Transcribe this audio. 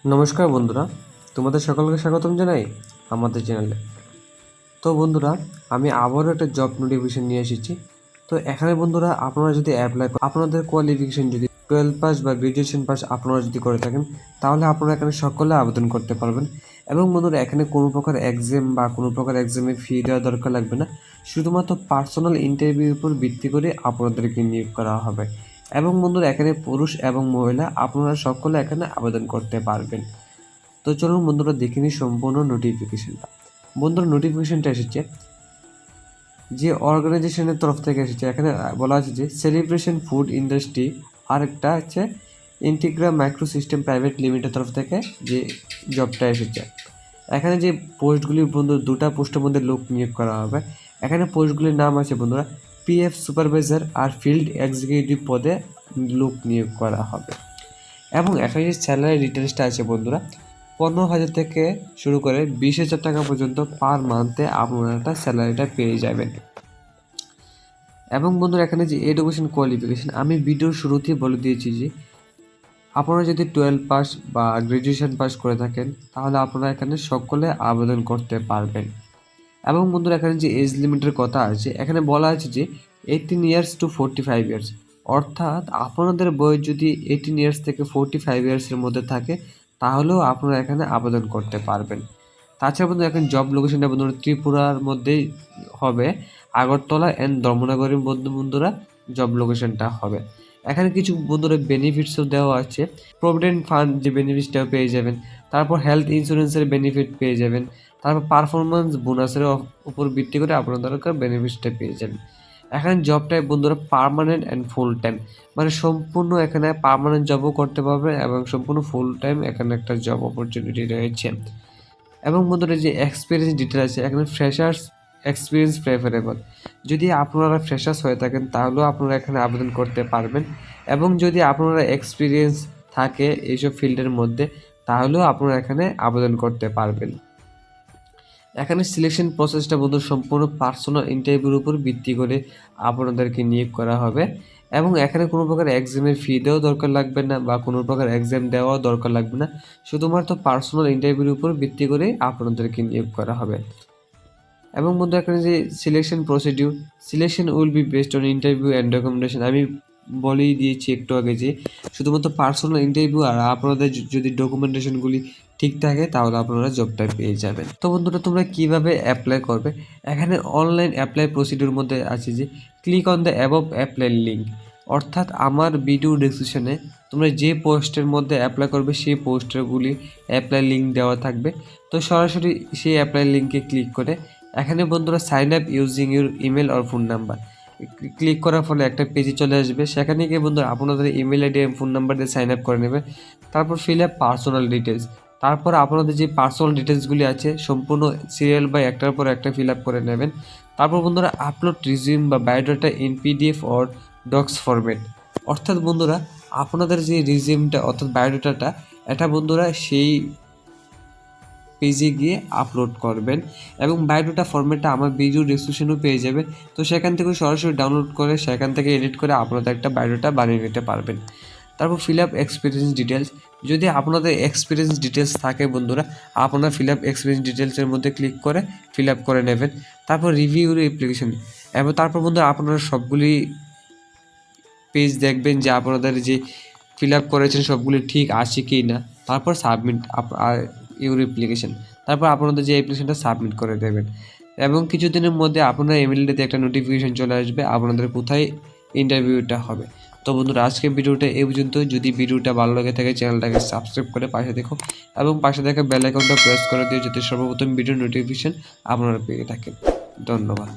নমস্কার বন্ধুরা, তোমাদের সকলকে স্বাগতম জানাই আমাদের চ্যানেলে। তো বন্ধুরা, আমি আবারও একটা জব নোটিফিকেশন নিয়ে এসেছি। তো এখানে বন্ধুরা, আপনারা যদি অ্যাপ্লাই আপনাদের কোয়ালিফিকেশন যদি 12 পাস বা গ্রাজুয়েশন পাস আপনারা যদি করে থাকেন, তাহলে আপনারা এখানে সকলে আবেদন করতে পারবেন। এবং বন্ধুরা, এখানে কোনো প্রকার এক্সাম বা কোনো প্রকার এক্সামে ফি দেওয়া দরকার লাগবে না। শুধুমাত্র পার্সোনাল ইন্টারভিউর উপর ভিত্তি করে আপনাদেরকে নিয়োগ করা হবে। এবং বন্ধুরা, এখানে পুরুষ এবং মহিলা আপনারা সকলে এখানে আবেদন করতে পারবেন। তো চলুন বন্ধুরা, দেখে নিই সম্পূর্ণ নোটিফিকেশনটা। বন্ধুরা, নোটিফিকেশনটা এসেছে যে অর্গানাইজেশনের তরফ থেকে এসেছে। এখানে বলা আছে যে সেলিব্রেশন ফুড ইন্ডাস্ট্রি, আর একটা হচ্ছে ইন্টিগ্রা মাইক্রো সিস্টেম প্রাইভেট লিমিটেড তরফ থেকে যে জবটা এসেছে। এখানে যে পোস্টগুলি বন্ধু, দুটা পোস্টের মধ্যে লোক নিয়োগ করা হবে। এখানে পোস্টগুলির নাম আছে বন্ধুরা পিএফ সুপারভাইজার আর ফিল্ড এক্সিকিউটিভ পদে লোক নিয়োগ করা হবে। এবং এখানে যে স্যালারি ডিটেলসটা আছে বন্ধুরা, 15,000 থেকে শুরু করে 20,000 টাকা পর্যন্ত পার মান্থে আপনারা একটা স্যালারিটা পেয়ে যাবেন। এবং বন্ধুরা, এখানে যে এডুকেশন কোয়ালিফিকেশান আমি ভিডিওর শুরুতেই বলে দিয়েছি যে আপনারা যদি 12 পাস বা গ্র্যাজুয়েশন পাস করে থাকেন, তাহলে আপনারা এখানে সকলে আবেদন করতে পারবেন। এবং বন্ধুরা, এখানে যে এজ লিমিটের কথা আছে, এখানে বলা আছে যে 18 ইয়ার্স টু 45 ইয়ার্স, অর্থাৎ আপনাদের বয়স যদি 18 ইয়ার্স থেকে 45 ইয়ার্সের মধ্যে থাকে, তাহলেও আপনারা এখানে আবেদন করতে পারবেন। তাছাড়া বন্ধু, এখন জব লোকেশনটা বন্ধুরা ত্রিপুরার মধ্যেই হবে, আগরতলা অ্যান্ড ধর্মনগরের মধ্যে বন্ধুরা জব লোকেশনটা হবে। এখানে কিছু বন্ধুরা বেনিফিটসও দেওয়া আছে। প্রভিডেন্ট ফান্ড যে বেনিফিটসটাও পেয়ে যাবেন, তারপর হেলথ ইন্স্যুরেন্সের বেনিফিট পেয়ে যাবেন, তারপর পারফরমেন্স বোনাসের উপর ভিত্তি করে আপনাদের বেনিফিটসটা পেয়ে যাবেন। এখানে জবটাই বন্ধুরা পার্মানেন্ট অ্যান্ড ফুল টাইম, মানে সম্পূর্ণ এখানে পার্মানেন্ট জবও করতে পারবেন এবং সম্পূর্ণ ফুল টাইম এখানে একটা জব অপরচুনিটি রয়েছে। এবং বন্ধুরা, যে এক্সপিরিয়েন্স ডিটেল আছে, এখানে ফ্রেশার্স এক্সপিরিয়েন্স প্রেফারেবল। যদি আপনারা ফ্রেশার্স হয়ে থাকেন, তাহলেও আপনারা এখানে আবেদন করতে পারবেন। এবং যদি আপনারা এক্সপিরিয়েন্স থাকে এইসব ফিল্ডের মধ্যে, তাহলেও আপনারা এখানে আবেদন করতে পারবেন। এখানে সিলেকশন প্রসেসটা বন্ধু সম্পূর্ণ পার্সোনাল ইন্টারভিউর উপর ভিত্তি করে আপনাদেরকে নিয়োগ করা হবে। এবং এখানে কোনো প্রকার এক্সামের ফি দেওয়াও দরকার লাগবে না বা কোনো প্রকার এক্সাম দেওয়াও দরকার লাগবে না। শুধুমাত্র পার্সোনাল ইন্টারভিউর উপর ভিত্তি করে আপনাদেরকে নিয়োগ করা হবে। এবং বন্ধু, এখানে যে selection procedure, selection will be based on interview and recommendation. আমি বলেই দিয়েছি একটু আগে যে শুধুমাত্র পার্সোনাল ইন্টারভিউ আর আপনাদের যদি ডকুমেন্টেশনগুলি ঠিক থাকে, তাহলে আপনারা জবটা পেয়ে যাবেন। তো বন্ধুরা, তোমরা কিভাবে অ্যাপ্লাই করবে, এখানে অনলাইন অ্যাপ্লাই প্রসিডিউর মধ্যে আছে যে click on the above apply link, অর্থাৎ আমার ভিডিও ডেসক্রিপশনে তোমরা যে পোস্টের মধ্যে অ্যাপ্লাই করবে সেই পোস্টারগুলি অ্যাপ্লাই লিঙ্ক দেওয়া থাকবে। তো সরাসরি সেই অ্যাপ্লাই লিঙ্কে ক্লিক করে এখানে বন্ধুরা sign up using your email আর ফোন নাম্বার ক্লিক করার ফলে একটা পেজে চলে আসবে। সেখানে গিয়ে বন্ধুরা আপনাদের ইমেল আইডি এবং ফোন নাম্বার দিয়ে সাইন আপ করে নেবে। তারপর ফিল আপ পার্সোনাল ডিটেলস, তারপর আপনাদের যে পার্সোনাল ডিটেলসগুলি আছে সম্পূর্ণ সিরিয়াল বাই একটার পর একটা ফিল আপ করে নেবেন। তারপর বন্ধুরা আপলোড রিজিউম বা biodata in PDF or docs format, অর্থাৎ বন্ধুরা আপনাদের যে রিজিউমটা অর্থাৎ বায়োডাটাটা, এটা বন্ধুরা সেই পেজে গিয়ে আপলোড করবেন। এবং বায়োডাটা ফরম্যাটটা আমার ভিডিও ডেসক্রিপশনেও পেয়ে যাবেন। তো সেখান থেকে সরাসরি ডাউনলোড করে সেখান থেকে এডিট করে আপনাদের একটা বায়োডাটা বানিয়ে নিতে পারবেন। তারপর ফিল আপ এক্সপিরিয়েন্স ডিটেলস, যদি আপনাদের এক্সপিরিয়েন্স ডিটেলস থাকে বন্ধুরা, আপনারা ফিল আপ এক্সপিরিয়েন্স ডিটেলসের মধ্যে ক্লিক করে ফিল আপ করে নেবেন। তারপর রিভিউ অ্যাপ্লিকেশন, এবং তারপর বন্ধুরা আপনারা সবগুলি পেজ দেখবেন যে আপনাদের যে ফিল আপ করেছেন সবগুলি ঠিক আছে কি না। তারপর সাবমিট ইউর অ্যাপ্লিকেশন, তারপর আপনাদের যে অ্যাপ্লিকেশনটা সাবমিট করে দেবেন। এবং কিছুদিনের মধ্যে আপনার ইমেলটাতে একটা নোটিফিকেশন চলে আসবে আপনাদের কোথায় ইন্টারভিউটা হবে। তো বন্ধুরা, আজকে ভিডিওটা এই পর্যন্ত। যদি ভিডিওটা ভালো লাগে থাকে চ্যানেলটাকে সাবস্ক্রাইব করে পাশে দেখো এবং পাশে দেখা বেল আইকনটা প্রেস করে দিও, যাতে সর্বপ্রথম ভিডিও নোটিফিকেশন আপনারা পেয়ে থাকেন। ধন্যবাদ।